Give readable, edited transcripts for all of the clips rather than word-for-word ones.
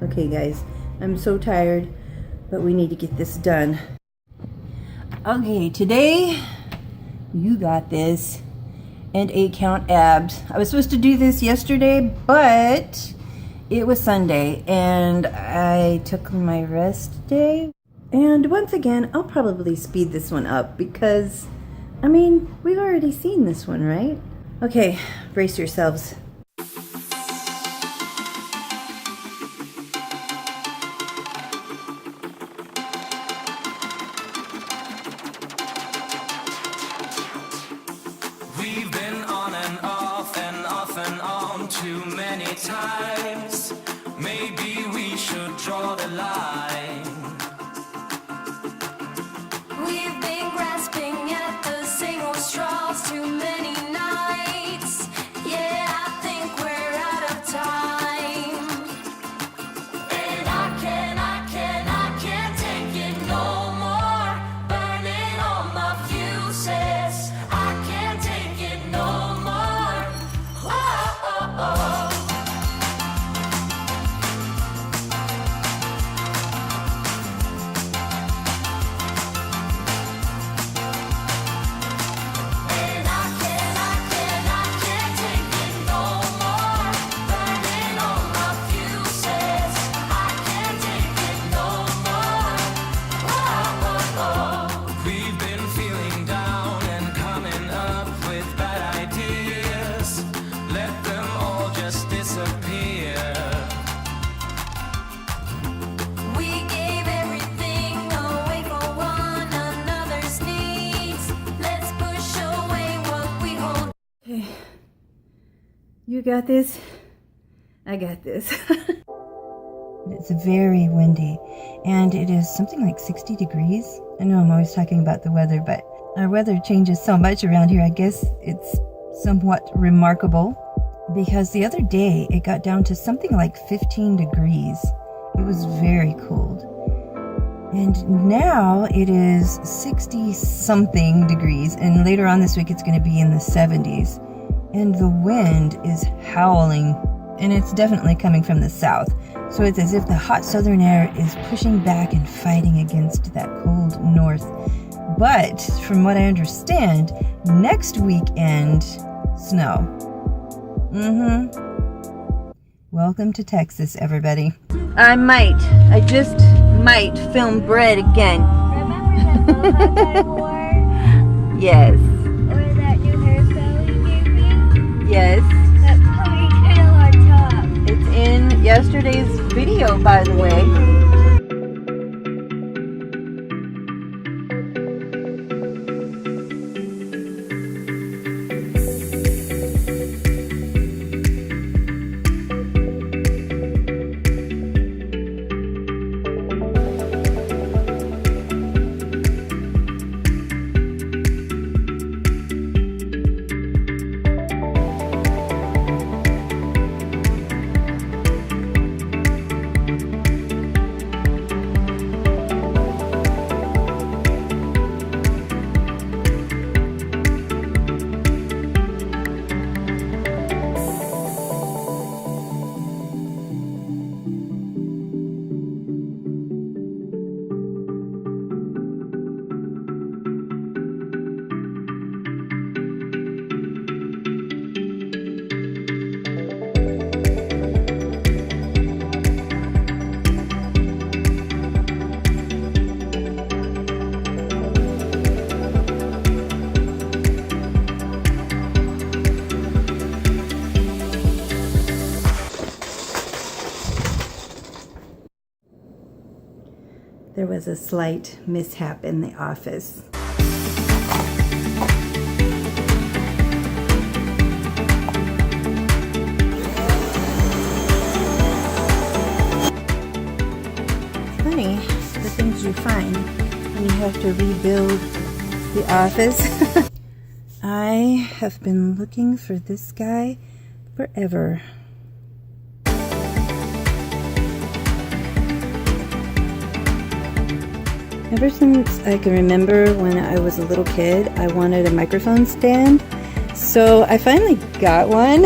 Okay guys, I'm so tired, but we need to get this done. Okay, today you got this and 8 count abs. I was supposed to do this yesterday, but it was Sunday and I took my rest day. And once again, I'll probably speed this one up because, I mean, we've already seen this one, right? Okay, brace yourselves. We've been on and off and off and on too many times. Maybe we should draw the line. We've been grasping at the same old straws too many nights. Yeah, I think we're out of time. And I can't take it no more. Burning all my fuses. I can't take it no more. Oh. And I can't take it no more. Burning all my fuses. I can't take it no more. We've been feeling down and coming up with bad ideas. Let them all just disappear. We gave everything away for one another's needs. Let's push away what we hold. Okay, you got this. I got this. It's very windy and it is something like 60 degrees. I know I'm always talking about the weather, but our weather changes so much around here. I guess it's somewhat remarkable because the other day it got down to something like 15 degrees. It was very cold. And now it is 60 something degrees, and later on this week it's going to be in the 70s. And the wind is howling, and it's definitely coming from the south. So it's as if the hot southern air is pushing back and fighting against that cold north. But from what I understand, next weekend, snow. Welcome to Texas, everybody. I just might film bread again. Remember that moment I wore? Yes. Or that new hairstyle you gave me? Yes. That ponytail on top. It's in yesterday's video, by the way. There was a slight mishap in the office. It's funny, the things you find when you have to rebuild the office. I have been looking for this guy forever. Ever since I can remember when I was a little kid, I wanted a microphone stand. So I finally got one.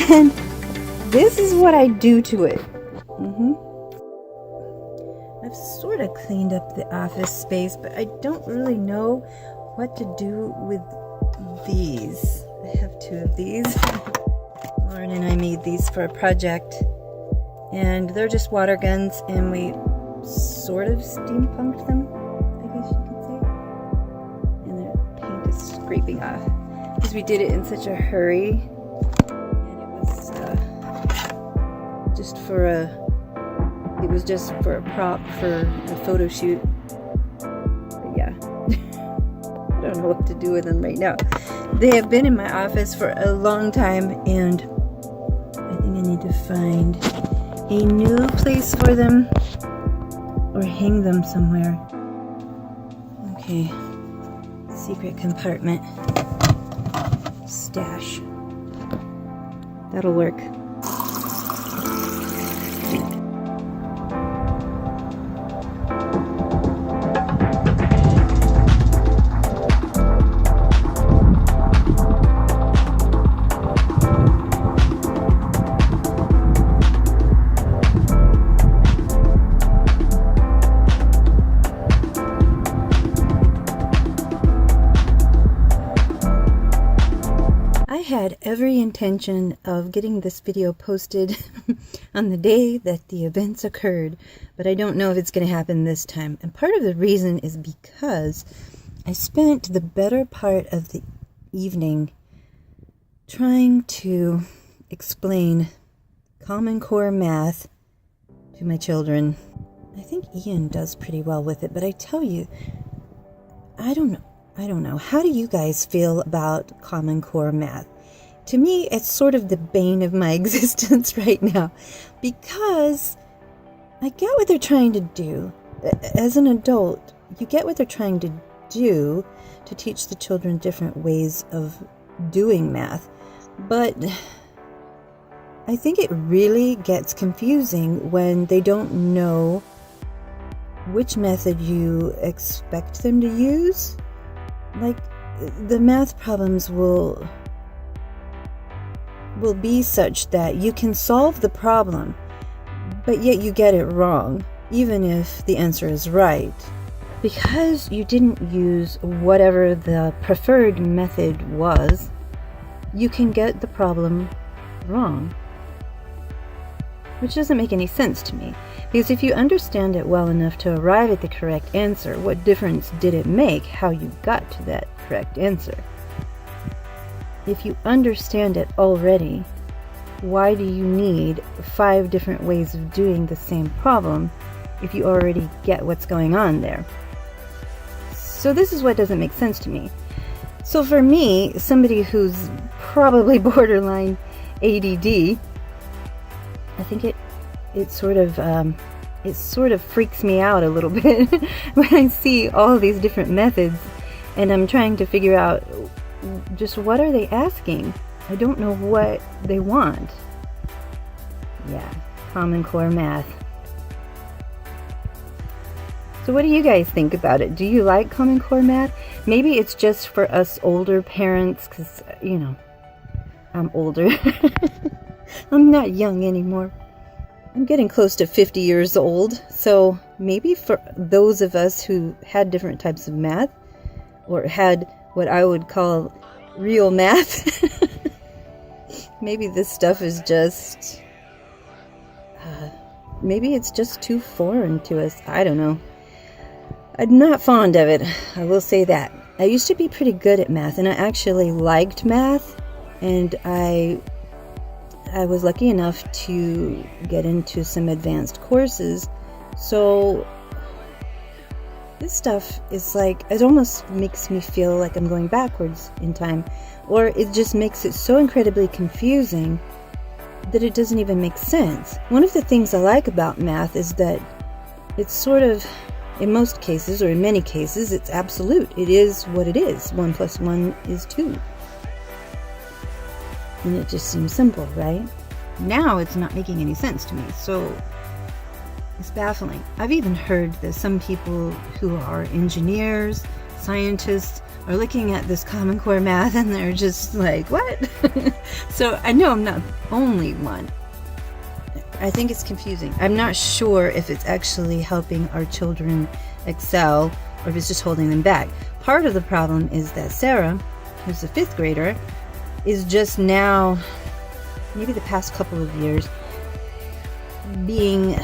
And this is what I do to it. I've sort of cleaned up the office space, but I don't really know what to do with these. I have 2 of these. Lauren and I made these for a project. And they're just water guns, and we sort of steampunked them, I guess you could say. And their paint is scraping off because we did it in such a hurry, and it was just for a prop for a photo shoot. But yeah, I don't know what to do with them right now. They have been in my office for a long time, and I think I need to find a new place for them or hang them somewhere. Okay, secret compartment. Stash. That'll work. Had every intention of getting this video posted on the day that the events occurred, but I don't know if it's going to happen this time. And part of the reason is because I spent the better part of the evening trying to explain Common Core math to my children. I think Ian does pretty well with it, but I tell you, I don't know. How do you guys feel about Common Core math? To me, it's sort of the bane of my existence right now, because I get what they're trying to do. As an adult, you get what they're trying to do to teach the children different ways of doing math. But I think it really gets confusing when they don't know which method you expect them to use. Like, the math problems will be such that you can solve the problem, but yet you get it wrong, even if the answer is right. Because you didn't use whatever the preferred method was, you can get the problem wrong. Which doesn't make any sense to me. Because if you understand it well enough to arrive at the correct answer, what difference did it make how you got to that correct answer? If you understand it already, why do you need 5 different ways of doing the same problem if you already get what's going on there? So this is what doesn't make sense to me. So for me, somebody who's probably borderline ADD, I think it sort of freaks me out a little bit when I see all these different methods and I'm trying to figure out just what are they asking. I don't know what they want. Yeah, Common Core math. So what do you guys think about it? Do you like Common Core math? Maybe it's just for us older parents, because, you know, I'm older. I'm not young anymore. I'm getting close to 50 years old, so maybe for those of us who had different types of math, or had what I would call real math, maybe this stuff is just, maybe it's just too foreign to us. I don't know. I'm not fond of it, I will say that. I used to be pretty good at math, and I actually liked math, and I was lucky enough to get into some advanced courses. So this stuff is like, it almost makes me feel like I'm going backwards in time, or it just makes it so incredibly confusing that it doesn't even make sense. One of the things I like about math is that it's sort of In most cases, or in many cases, it's absolute. It is what it is. 1 + 1 is 2. And it just seems simple, right? Now it's not making any sense to me, so it's baffling. I've even heard that some people who are engineers, scientists, are looking at this Common Core math and they're just like, what? So I know I'm not the only one. I think it's confusing. I'm not sure if it's actually helping our children excel or if it's just holding them back. Part of the problem is that Sarah, who's a 5th grader, is just now, maybe the past couple of years, being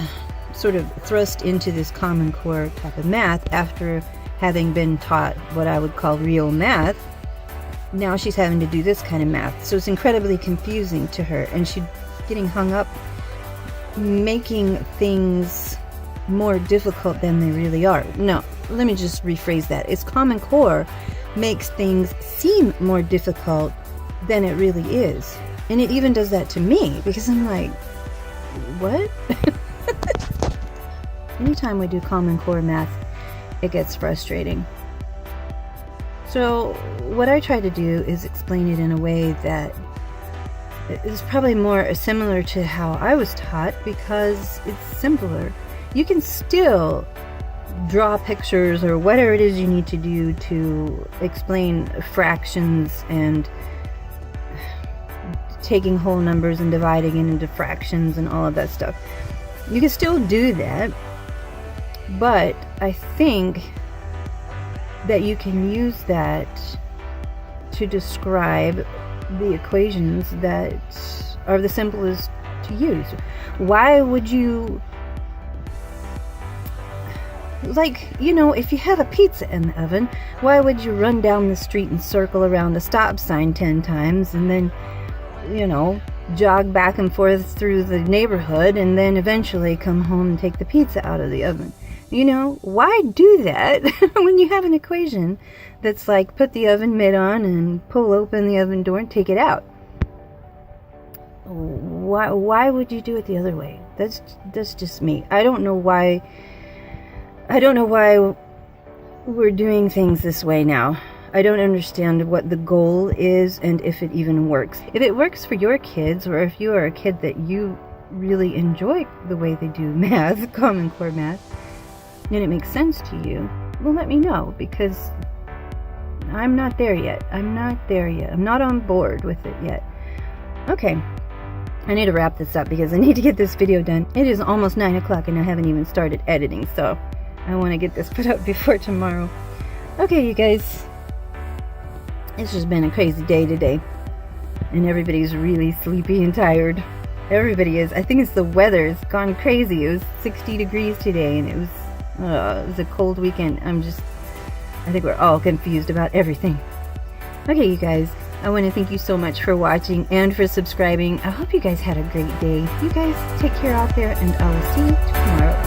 sort of thrust into this Common Core type of math after having been taught what I would call real math. Now she's having to do this kind of math. So it's incredibly confusing to her, and she's getting hung up making things more difficult than they really are. No, let me just rephrase that. It's Common Core makes things seem more difficult than it really is. And it even does that to me, because I'm like, what? Anytime we do Common Core math, it gets frustrating. So what I try to do is explain it in a way that is probably more similar to how I was taught, because it's simpler. You can still draw pictures or whatever it is you need to do to explain fractions and taking whole numbers and dividing it into fractions and all of that stuff. You can still do that, but I think that you can use that to describe the equations that are the simplest to use. Why would you, like, you know, if you have a pizza in the oven, why would you run down the street and circle around the stop sign 10 times and then, you know, jog back and forth through the neighborhood and then eventually come home and take the pizza out of the oven? You know, why do that when you have an equation that's like put the oven mitt on and pull open the oven door and take it out? Why would you do it the other way? That's just me. I don't know why we're doing things this way now. I don't understand what the goal is and if it even works. If it works for your kids, or if you are a kid that you really enjoy the way they do math, Common Core math, and it makes sense to you, well, let me know, because I'm not there yet. I'm not on board with it yet. Okay, I need to wrap this up because I need to get this video done. It is almost 9 o'clock and I haven't even started editing, so I want to get this put up before tomorrow. Okay, you guys, it's just been a crazy day today, and everybody's really sleepy and tired. Everybody is. I think it's the weather. It's gone crazy. It was 60 degrees today, and it was a cold weekend. I think we're all confused about everything. Okay, you guys, I want to thank you so much for watching and for subscribing. I hope you guys had a great day. You guys take care out there, and I will see you tomorrow.